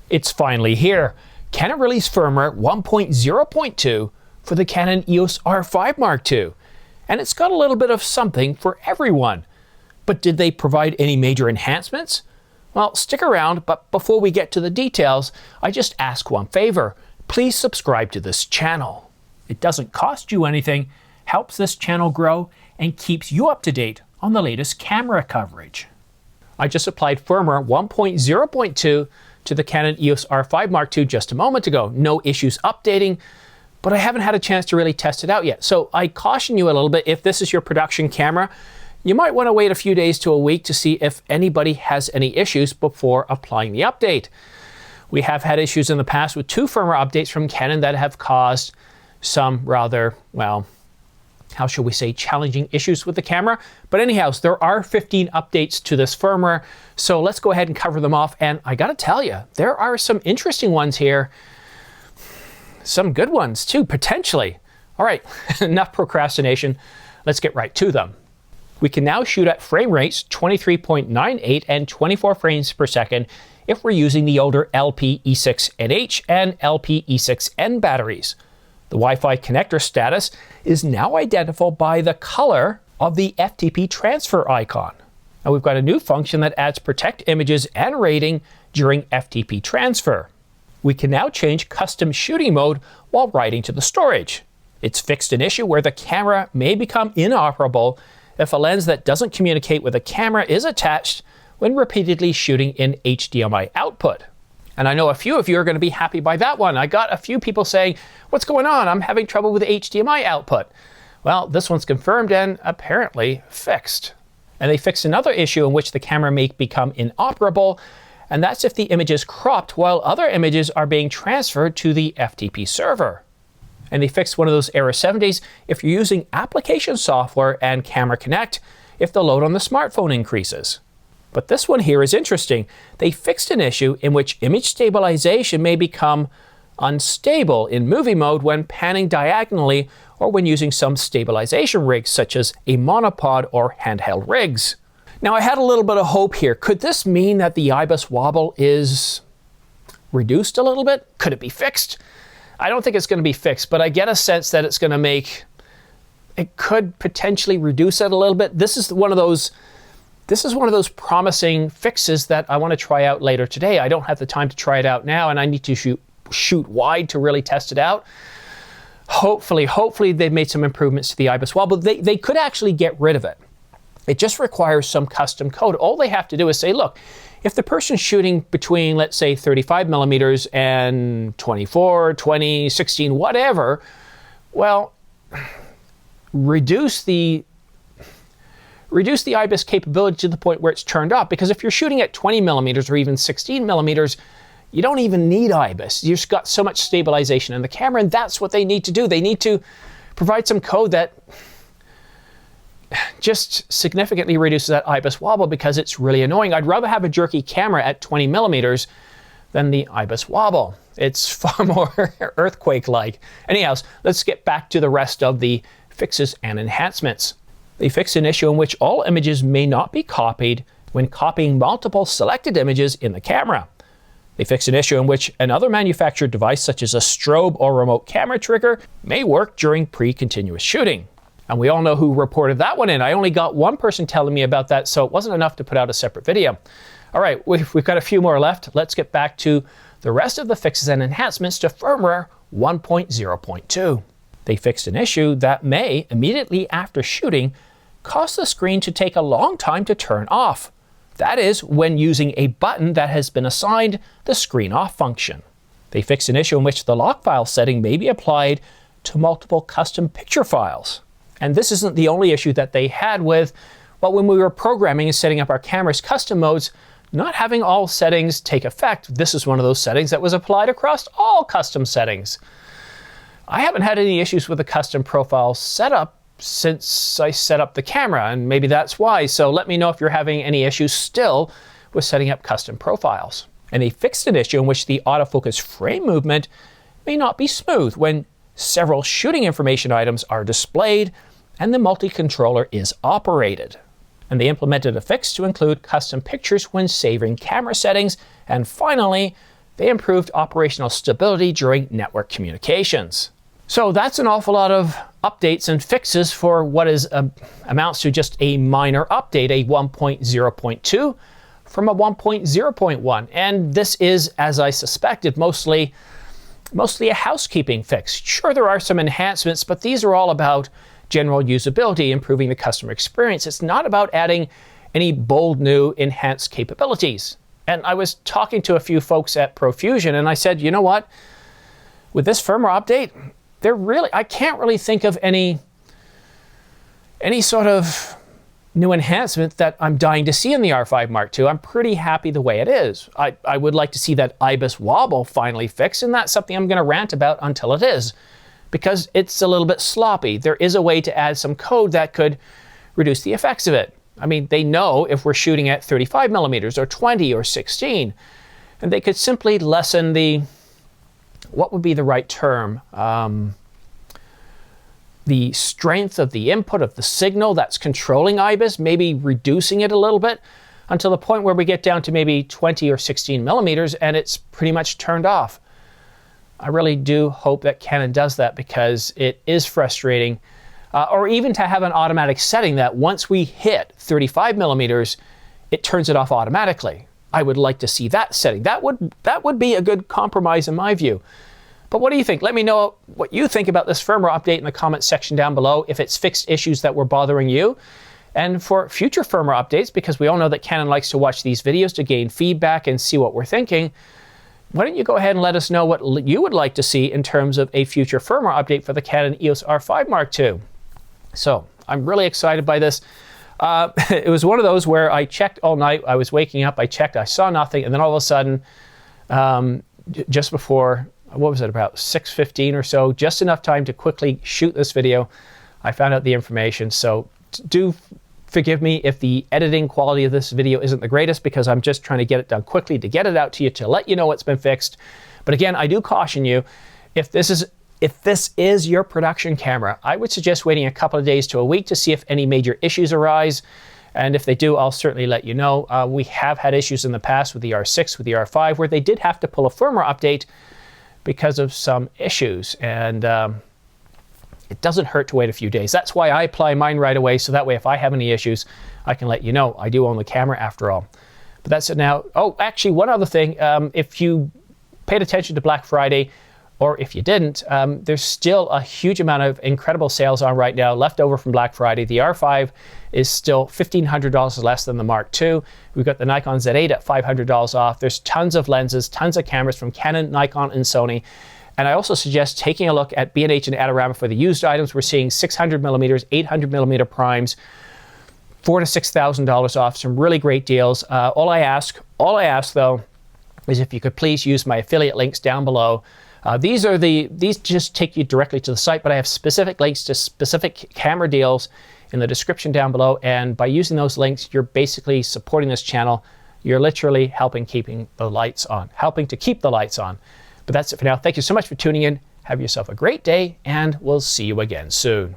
It's finally here. Canon released firmware 1.0.2 for the Canon EOS R5 Mark II, and it's got a little bit of something for everyone. But did they provide any major enhancements? Well, stick around, but before we get to the details, I just ask one favor. Please subscribe to this channel. It doesn't cost you anything, helps this channel grow, and keeps you up to date on the latest camera coverage. I just applied firmware 1.0.2 to the Canon EOS R5 Mark II just a moment ago. No issues updating, but I haven't had a chance to really test it out yet. So I caution you a little bit, if this is your production camera, you might want to wait a few days to a week to see if anybody has any issues before applying the update. We have had issues in the past with 2 firmware updates from Canon that have caused some rather, well, how shall we say, challenging issues with the camera. But anyhow, there are 15 updates to this firmware, so let's go ahead and cover them off. And I gotta tell you, there are some interesting ones here. Some good ones too, potentially. All right, enough procrastination. Let's get right to them. We can now shoot at frame rates 23.98 and 24 frames per second if we're using the older LP-E6NH and LP-E6N batteries. The Wi-Fi connector status is now identifiable by the color of the FTP transfer icon. And we've got a new function that adds protect images and rating during FTP transfer. We can now change custom shooting mode while writing to the storage. It's fixed an issue where the camera may become inoperable if a lens that doesn't communicate with a camera is attached when repeatedly shooting in HDMI output. And I know a few of you are going to be happy by that one. I got a few people saying, what's going on? I'm having trouble with the HDMI output. Well, this one's confirmed and apparently fixed. And they fixed another issue in which the camera may become inoperable, and that's if the image is cropped while other images are being transferred to the FTP server. And they fixed one of those error 70s if you're using application software and Camera Connect if the load on the smartphone increases. But this one here is interesting. They fixed an issue in which image stabilization may become unstable in movie mode when panning diagonally or when using some stabilization rigs such as a monopod or handheld rigs. Now I had a little bit of hope here. Could this mean that the IBIS wobble is reduced a little bit? Could it be fixed? I don't think it's going to be fixed, but I get a sense that it's going to make, it could potentially reduce it a little bit. This is one of those promising fixes that I want to try out later today. I don't have the time to try it out now, and I need to shoot wide to really test it out. Hopefully they've made some improvements to the IBIS wobble. They could actually get rid of it. It just requires some custom code. All they have to do is say, look, if the person's shooting between, let's say, 35 millimeters and 24, 20, 16, whatever, well, reduce the IBIS capability to the point where it's turned off. Because if you're shooting at 20 millimeters or even 16 millimeters, you don't even need IBIS. You've just got so much stabilization in the camera, and that's what they need to do. They need to provide some code that just significantly reduces that IBIS wobble because it's really annoying. I'd rather have a jerky camera at 20 millimeters than the IBIS wobble. It's far more earthquake-like. Anyhow, let's get back to the rest of the fixes and enhancements. They fixed an issue in which all images may not be copied when copying multiple selected images in the camera. They fixed an issue in which another manufactured device, such as a strobe or remote camera trigger, may work during pre-continuous shooting. And we all know who reported that one in. I only got one person telling me about that, so it wasn't enough to put out a separate video. All right, we've got a few more left. Let's get back to the rest of the fixes and enhancements to firmware 1.0.2. They fixed an issue that may, immediately after shooting, cause the screen to take a long time to turn off. That is, when using a button that has been assigned the screen off function. They fixed an issue in which the lock file setting may be applied to multiple custom picture files. And this isn't the only issue that they had with, well, when we were programming and setting up our camera's custom modes, not having all settings take effect. This is one of those settings that was applied across all custom settings. I haven't had any issues with the custom profile setup since I set up the camera, and maybe that's why. So let me know if you're having any issues still with setting up custom profiles. And they fixed an issue in which the autofocus frame movement may not be smooth when several shooting information items are displayed and the multi-controller is operated. And they implemented a fix to include custom pictures when saving camera settings. And finally, they improved operational stability during network communications. So that's an awful lot of updates and fixes for what is amounts to just a minor update, a 1.0.2 from a 1.0.1. And this is, as I suspected, mostly a housekeeping fix. Sure, there are some enhancements, but these are all about general usability, improving the customer experience. It's not about adding any bold new enhanced capabilities. And I was talking to a few folks at Profusion, and I said, you know what? With this firmware update, I can't really think of any sort of new enhancement that I'm dying to see in the R5 Mark II. I'm pretty happy the way it is. I would like to see that IBIS wobble finally fixed, and that's something I'm going to rant about until it is, because it's a little bit sloppy. There is a way to add some code that could reduce the effects of it. I mean, they know if we're shooting at 35 millimeters or 20 or 16, and they could simply lessen the, what would be the right term? The strength of the input of the signal that's controlling IBIS, maybe reducing it a little bit until the point where we get down to maybe 20 or 16 millimeters and it's pretty much turned off. I really do hope that Canon does that, because it is frustrating. Or even to have an automatic setting that once we hit 35 millimeters, it turns it off automatically. I would like to see that setting. That would be a good compromise in my view. But what do you think? Let me know what you think about this firmware update in the comments section down below, if it's fixed issues that were bothering you. And for future firmware updates, because we all know that Canon likes to watch these videos to gain feedback and see what we're thinking, why don't you go ahead and let us know what you would like to see in terms of a future firmware update for the Canon EOS R5 Mark II. So I'm really excited by this. It was one of those where I checked all night. I was waking up, I checked, I saw nothing, and then all of a sudden, just before, what was it, about 6:15 or so, just enough time to quickly shoot this video, I found out the information. So do forgive me if the editing quality of this video isn't the greatest, because I'm just trying to get it done quickly to get it out to you, to let you know what's been fixed. But again, I do caution you, if this is your production camera, I would suggest waiting a couple of days to a week to see if any major issues arise. And if they do, I'll certainly let you know. We have had issues in the past with the R6, with the R5, where they did have to pull a firmware update because of some issues. And it doesn't hurt to wait a few days. That's why I apply mine right away, so that way if I have any issues, I can let you know. I do own the camera after all. But that's it now. Oh, actually, one other thing. If you paid attention to Black Friday, or if you didn't, there's still a huge amount of incredible sales on right now left over from Black Friday. The R5 is still $1,500 less than the Mark II. We've got the Nikon Z8 at $500 off. There's tons of lenses, tons of cameras from Canon, Nikon, and Sony. And I also suggest taking a look at B&H and Adorama for the used items. We're seeing 600 millimeters, 800 millimeter primes, $4,000 to $6,000 off. Some really great deals. All I ask though, is if you could please use my affiliate links down below. These just take you directly to the site, but I have specific links to specific camera deals in the description down below. And by using those links, you're basically supporting this channel. You're literally helping to keep the lights on. But that's it for now. Thank you so much for tuning in. Have yourself a great day, and we'll see you again soon.